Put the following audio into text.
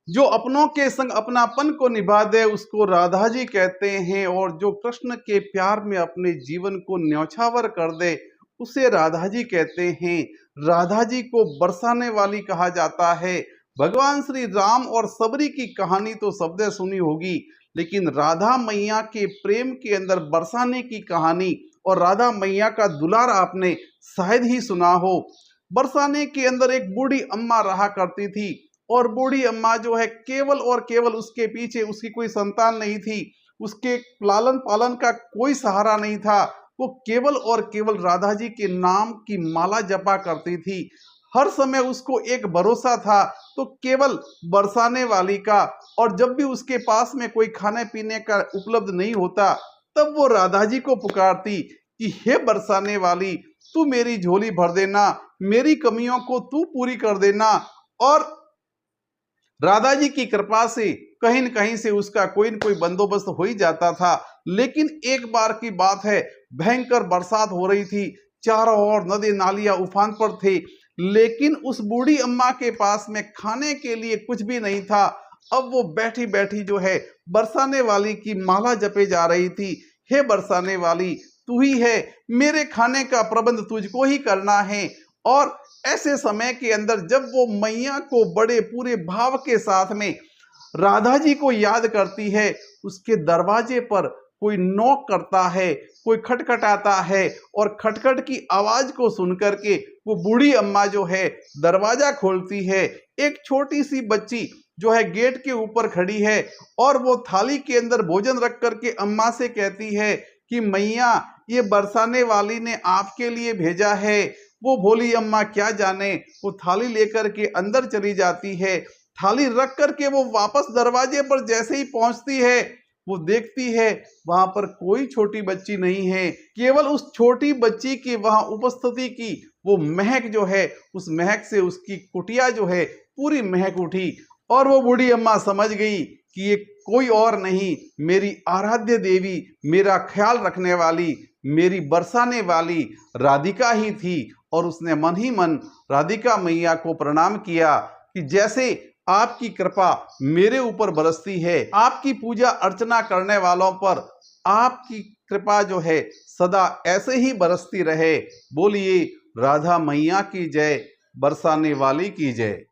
जो अपनों के संग अपनापन को निभा दे उसको राधा जी कहते हैं, और जो कृष्ण के प्यार में अपने जीवन को न्यौछावर कर दे उसे राधा जी कहते हैं। राधा जी को बरसाने वाली कहा जाता है। भगवान श्री राम और सबरी की कहानी तो सबने सुनी होगी, लेकिन राधा मैया के प्रेम के अंदर बरसाने की कहानी और राधा मैया का दुलार आपने शायद ही सुना हो। बरसाने के अंदर एक बूढ़ी अम्मा रहा करती थी, और बूढ़ी अम्मा जो है केवल और केवल उसके पीछे उसकी कोई संतान नहीं थी, उसके लालन पालन का कोई सहारा नहीं था। वो केवल और केवल राधा जी के नाम की माला जपा करती थी। हर समय उसको एक भरोसा था तो केवल बरसाने वाली का, और जब भी उसके पास में कोई खाने पीने का उपलब्ध नहीं होता तब वो राधा जी को पुकारती कि हे बरसाने वाली, तू मेरी झोली भर देना, मेरी कमियों को तू पूरी कर देना। और राधा जी की कृपा से कहीं न कहीं से उसका कोई न कोई बंदोबस्त हो ही जाता था। लेकिन एक बार की बात है, भयंकर बरसात हो रही थी, चारों ओर नदी नालियां उफान पर थे, लेकिन उस बूढ़ी अम्मा के पास में खाने के लिए कुछ भी नहीं था। अब वो बैठी बैठी जो है बरसाने वाली की माला जपे जा रही थी। हे बरसाने वाली, तू ही है, मेरे खाने का प्रबंध तुझको ही करना है। और ऐसे समय के अंदर जब वो मैया को बड़े पूरे भाव के साथ में राधा जी को याद करती है, उसके दरवाजे पर कोई नॉक करता है, कोई खटखटाता है, और खटखट की आवाज को सुनकर के वो बूढ़ी अम्मा जो है दरवाजा खोलती है। एक छोटी सी बच्ची जो है गेट के ऊपर खड़ी है, और वो थाली के अंदर भोजन रख करके अम्मा से कहती है कि मैया, ये बरसाने वाली ने आपके लिए भेजा है। वो भोली अम्मा क्या जाने, वो थाली लेकर के अंदर चली जाती है। थाली रख करके वो वापस दरवाजे पर जैसे ही पहुंचती है, वो देखती है वहां पर कोई छोटी बच्ची नहीं है, केवल उस छोटी बच्ची की वहां उपस्थिति की वो महक जो है, उस महक से उसकी कुटिया जो है पूरी महक उठी। और वो बूढ़ी अम्मा समझ गई कि ये कोई और नहीं, मेरी आराध्य देवी, मेरा ख्याल रखने वाली, मेरी बरसाने वाली राधिका ही थी। और उसने मन ही मन राधिका मैया को प्रणाम किया कि जैसे आपकी कृपा मेरे ऊपर बरसती है, आपकी पूजा अर्चना करने वालों पर आपकी कृपा जो है सदा ऐसे ही बरसती रहे। बोलिए राधा मैया की जय, बरसाने वाली की जय।